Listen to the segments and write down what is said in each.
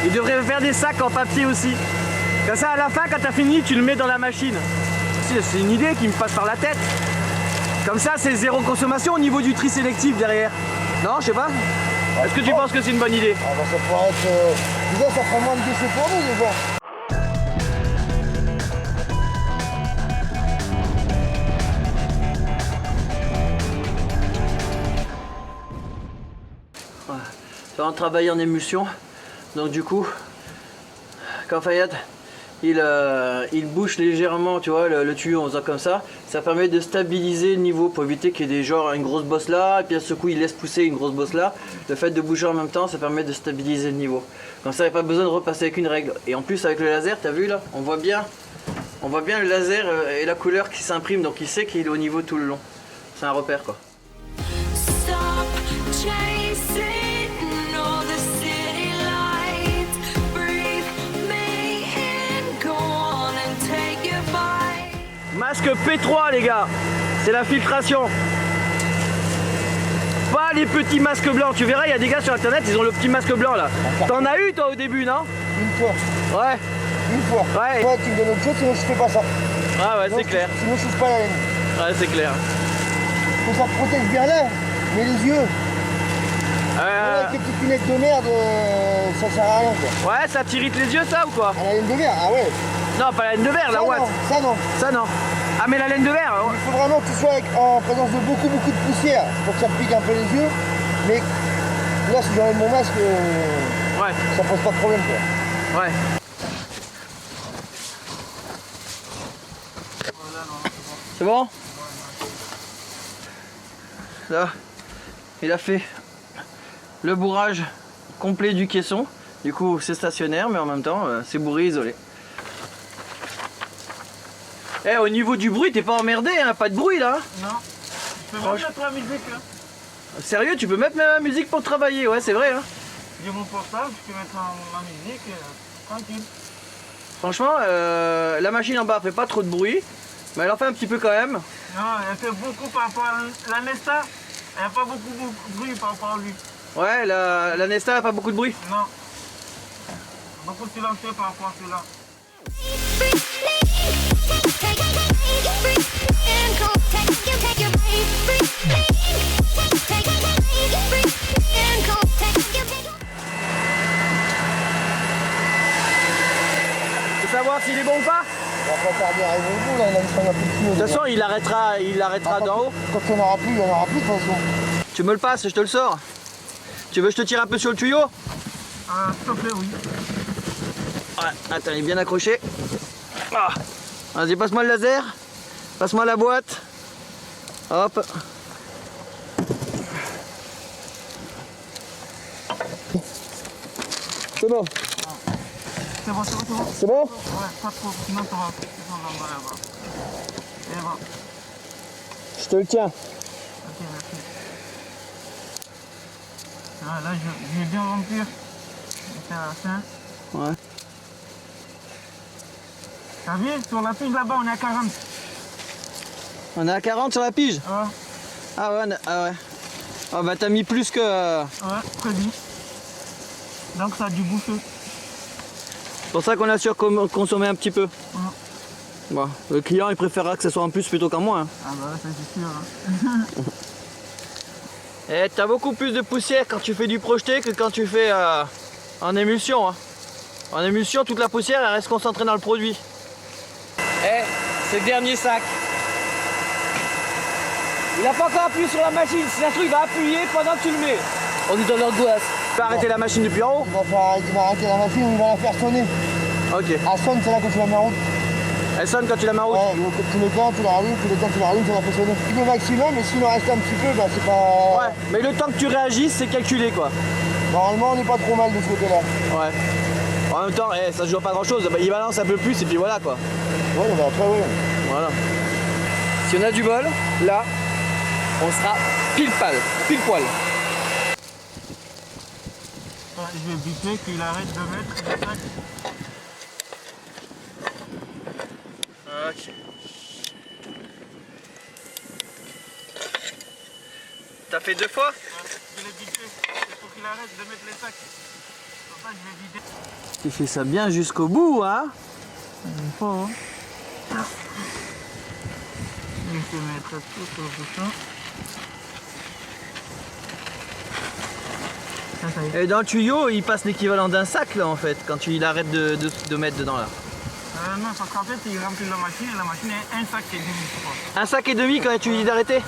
Il devrait faire des sacs en papier aussi. Comme ça, à la fin, quand tu as fini, tu le mets dans la machine. C'est une idée qui me passe par la tête. Comme ça, c'est zéro consommation au niveau du tri sélectif derrière. Non, je sais pas. Est-ce que tu penses que c'est une bonne idée? Ah bah ça pourrait être... Déjà, ça ferait moins de déchets pour nous, déjà. On travaille en émulsion, donc du coup, quand Fayette il bouche légèrement, tu vois, le tuyau en faisant comme ça permet de stabiliser le niveau pour éviter qu'il y ait des genres une grosse bosse là, et puis à ce coup il laisse pousser une grosse bosse là. Le fait de bouger en même temps, ça permet de stabiliser le niveau. Comme ça, il n'y a pas besoin de repasser avec une règle. Et en plus avec le laser, tu as vu là, on voit bien le laser et la couleur qui s'imprime, donc il sait qu'il est au niveau tout le long. C'est un repère quoi. Masque P3 les gars, c'est la filtration. Pas les petits masques blancs, tu verras il y a des gars sur internet, ils ont le petit masque blanc là. T'en as eu toi au début non? Une fois. Ouais. Une fois. Ouais. Toi tu me donnes autre chose, sinon je fais pas ça. Ah ouais, c'est clair. Sinon je touche pas la laine. Ouais, c'est clair. Faut que ça protège bien l'air, mais les yeux. Voilà, avec les petites lunettes de merde, ça sert à rien quoi. Ouais, ça t'irrite les yeux ça ou quoi? À la laine de verre, ah ouais. Non, pas la laine de verre, la Watt. Ça non. Ça non. Ah mais la laine de verre. Il faut vraiment que tu sois en présence de beaucoup de poussière pour que ça pique un peu les yeux. Mais là si j'enlève mon masque, ouais, ça pose pas de problème quoi. Ouais. C'est bon? Là, il a fait le bourrage complet du caisson. Du coup c'est stationnaire mais en même temps c'est bourré isolé. Eh, au niveau du bruit, t'es pas emmerdé, hein? Pas de bruit là? Non. Je peux même mettre la musique là. Sérieux, tu peux mettre la musique pour travailler, ouais, c'est vrai. Hein? J'ai mon portable, je peux mettre ma musique tranquille. Franchement, la machine en bas fait pas trop de bruit, mais elle en fait un petit peu quand même. Non, elle fait beaucoup par rapport à la Nesta. Elle n'a pas beaucoup de bruit par rapport à lui. Ouais, la Nesta a pas beaucoup de bruit. Non. Beaucoup silencieux par rapport à celui-là. Tu veux savoir s'il est bon ou pas? On va pas tarder à arriver au bout là, il a plus de tuyau. De toute façon, il arrêtera d'en haut. Quand il n'y en aura plus, il n'y en aura plus de toute façon. Tu me le passes, je te le sors. Tu veux que je te tire un peu sur le tuyau? S'il te plaît, oui. Ouais, attends, il est bien accroché. Ah. Vas-y, passe-moi le laser. Passe-moi la boîte. Hop. C'est bon. C'est bon, c'est bon, c'est bon. C'est bon? Ouais, pas trop, sinon ça va descendre là-bas. Et voilà. Je te le tiens. Ok, merci. Ah, là, je vais bien remplir. Je vais faire la fin. Ouais. T'as vu, sur la pige là-bas, on est à 40. On est à 40 sur la pige? Ouais. Ah ouais, ah ouais. Ah bah t'as mis plus que... Ouais, très bien. Donc ça a dû bouffer. C'est pour ça qu'on a surconsommé un petit peu. Ouais. Bon, le client il préférera que ce soit en plus plutôt qu'en moins. Hein. Ah bah ça c'est sûr. Hein. Et t'as beaucoup plus de poussière quand tu fais du projeté que quand tu fais en émulsion. Hein. En émulsion, toute la poussière elle reste concentrée dans le produit. Eh, c'est le dernier sac. Il n'a pas encore appuyé sur la machine, si ça se trouve il va appuyer pendant que tu le mets. On est dans l'angoisse. Tu vas arrêter la machine depuis en haut? Il va arrêter la machine ou il va la faire sonner. Ok. Elle sonne, c'est là que tu la mets en route. Elle sonne quand tu la mets en route? Ouais, tous les temps tu la rallumes, tous les temps tu la rallumes, ça la fait sonner. Le maximum, mais s'il en reste un petit peu, bah c'est pas... Ouais, mais le temps que tu réagisses, c'est calculé quoi. Normalement, on n'est pas trop mal de ce côté-là. Ouais. En même temps, ça se joue pas grand chose, bah, il balance un peu plus et puis voilà quoi. Ouais, bah après, ouais. Voilà. Si on a du bol, là, on sera pile poil. Je vais biper qu'il arrête de mettre le sac. Ok. T'as fait 2 fois? Je l'ai bipé, il faut qu'il arrête de mettre les sacs. ça, je vais vider. Tu fais ça bien jusqu'au bout, hein? Pas, hein. Je vais mettre tout au bouchon. Ça, ça y est. Et dans le tuyau, il passe l'équivalent d'un sac là en fait, quand il arrête de mettre dedans là. Non, parce qu'en fait, il remplit la machine et la machine est un sac et demi, je crois. Un sac et demi quand tu lui dis d'arrêter?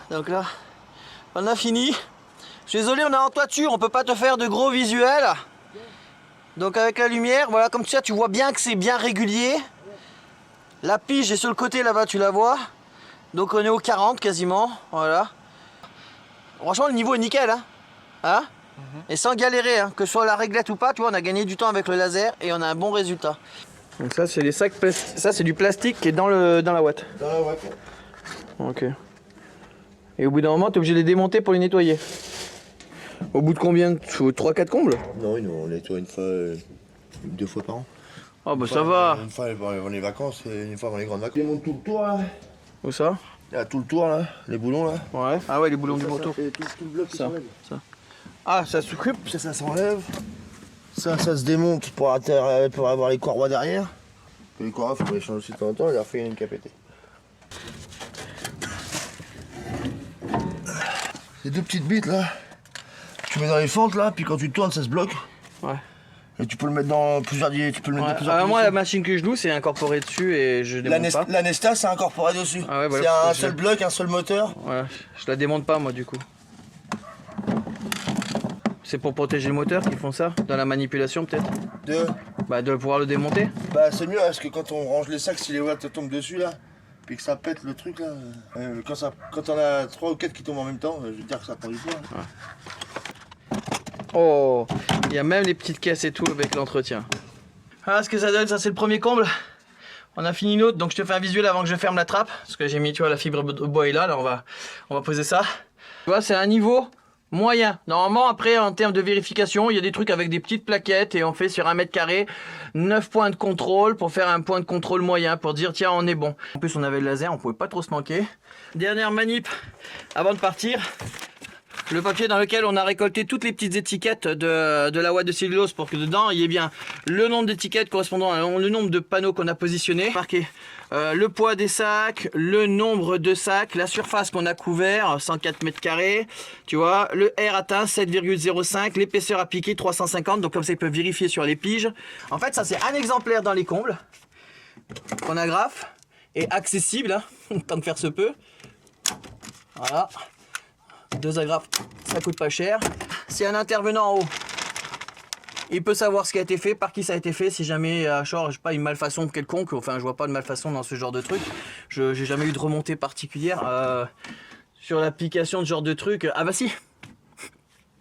Donc là, on a fini. Je suis désolé, on est en toiture, on peut pas te faire de gros visuels. Donc avec la lumière, voilà, comme ça tu vois bien que c'est bien régulier. La pige est sur le côté là-bas, tu la vois. Donc on est au 40 quasiment, voilà. Franchement le niveau est nickel, hein, et sans galérer, hein. Que ce soit la réglette ou pas, tu vois, on a gagné du temps avec le laser et on a un bon résultat. Donc ça c'est les sacs, ça c'est du plastique qui est dans la ouate. Dans la ouate. Ok. Et au bout d'un moment, tu es obligé de les démonter pour les nettoyer. Au bout de combien? 3-4 combles? Non, on nettoie une fois, 2 fois par an. Oh bah ça va. Une fois avant les vacances et une fois avant les grandes vacances. On démonte tout le tour là. Où ça? Là, tout le tour là, les boulons là. Ouais. Ah ouais, les boulons du moto. Tout le bloc qui Ça, s'enlève. ça. Ah, ça se coupe. Ça s'enlève. Ça se démonte pour avoir les courroies derrière. Les courroies, faut les changer aussi de temps en temps, il leur fait une capété. Ces 2 petites bites là, tu mets dans les fentes là, puis quand tu tournes, ça se bloque. Ouais. Et tu peux le mettre dans plusieurs tu peux le mettre dans plusieurs Moi, positions. la machine que je loue, c'est incorporé dessus et je démonte pas. La Nesta, c'est incorporé dessus. Ah ouais, voilà. C'est un seul bloc, un seul moteur. Ouais, je la démonte pas moi du coup. C'est pour protéger le moteur qu'ils font ça? Dans la manipulation peut-être? Bah de pouvoir le démonter? Bah c'est mieux parce que quand on range les sacs, si les watts tombent dessus là, puis que ça pète le truc là, quand on a 3 ou 4 qui tombent en même temps, je veux dire que ça prend du poids. Ouais. Oh, il y a même les petites caisses et tout avec l'entretien. Voilà ce que ça donne, ça c'est le premier comble. On a fini une autre, donc je te fais un visuel avant que je ferme la trappe. Parce que j'ai mis, tu vois, la fibre de bois est là, on va poser ça. Tu vois, c'est un niveau moyen. Normalement, après, en termes de vérification, il y a des trucs avec des petites plaquettes et on fait sur 1 mètre carré 9 points de contrôle pour faire un point de contrôle moyen, pour dire tiens, on est bon. En plus, on avait le laser, on pouvait pas trop se manquer. Dernière manip avant de partir. Le papier dans lequel on a récolté toutes les petites étiquettes de la ouate de cellulose pour que dedans il y ait bien le nombre d'étiquettes correspondant au nombre de panneaux qu'on a positionnés. Marqué le poids des sacs, le nombre de sacs, la surface qu'on a couvert, 104 mètres carrés, tu vois, le R atteint 7,05, l'épaisseur appliquée 350, donc comme ça ils peuvent vérifier sur les piges. En fait ça c'est un exemplaire dans les combles qu'on agrafe et accessible, hein, tant que faire se peut. Voilà. 2 agrafes, ça coûte pas cher. Si un intervenant en haut, il peut savoir ce qui a été fait, par qui ça a été fait, si jamais genre, je sais pas, une malfaçon quelconque, enfin je vois pas de malfaçon dans ce genre de truc. J'ai jamais eu de remontée particulière sur l'application de ce genre de truc. Ah bah si,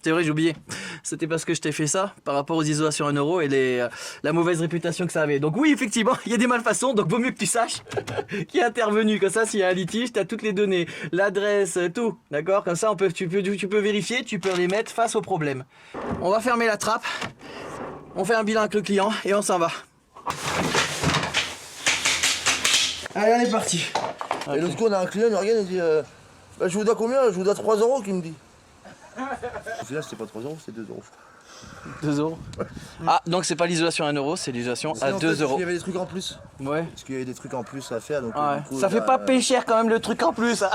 c'est vrai, j'ai oublié. C'était parce que je t'ai fait ça par rapport aux isolations 1 euro et la mauvaise réputation que ça avait. Donc oui, effectivement, il y a des malfaçons, donc vaut mieux que tu saches qui est intervenu. Comme ça, s'il y a un litige, tu as toutes les données, l'adresse, tout. D'accord? Comme ça, tu peux vérifier, tu peux les mettre face au problème. On va fermer la trappe, on fait un bilan avec le client et on s'en va. Allez, on est parti. Okay. Et l'autre coup, on a un client, il regarde et dit bah, je vous dois combien? Je vous dois 3 euros, qu'il me dit. Au final, c'était pas 3 euros, c'était 2 euros. 2 euros? Ouais. Ah, donc c'est pas l'isolation à 1 euro, c'est l'isolation à 2 euros. Il y avait des trucs en plus. Ouais. Parce qu'il y avait des trucs en plus à faire. Donc, ouais. du coup, ça fait pas payer cher quand même le truc en plus. Hein.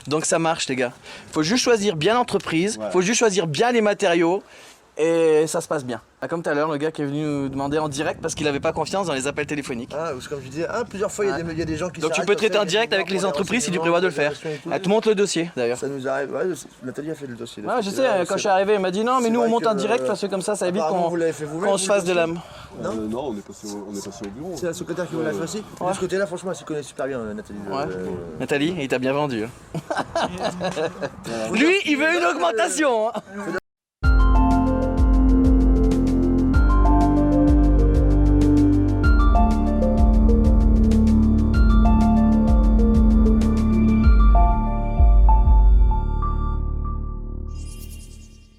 Donc ça marche, les gars. Faut juste choisir bien l'entreprise, ouais. Faut juste choisir bien les matériaux. Et ça se passe bien. Comme tout à l'heure, le gars qui est venu nous demander en direct parce qu'il n'avait pas confiance dans les appels téléphoniques. Ah, parce que comme je disais, plusieurs fois, il y a des gens qui donc tu peux traiter en direct avec les entreprises si tu prévois de le faire. Elle te montre le dossier d'ailleurs. Ça nous arrive, ouais, Nathalie a fait le dossier. Ouais, je sais, quand je suis arrivé, elle m'a dit non, mais nous on monte en direct parce que comme ça évite qu'on se fasse de l'âme. Non, on est passé au bureau. C'est la secrétaire qui vous l'a fait aussi. De ce côté-là, franchement, elle s'y connaît super bien, Nathalie. Ouais. Nathalie, il t'a bien vendu. Lui, il veut une augmentation.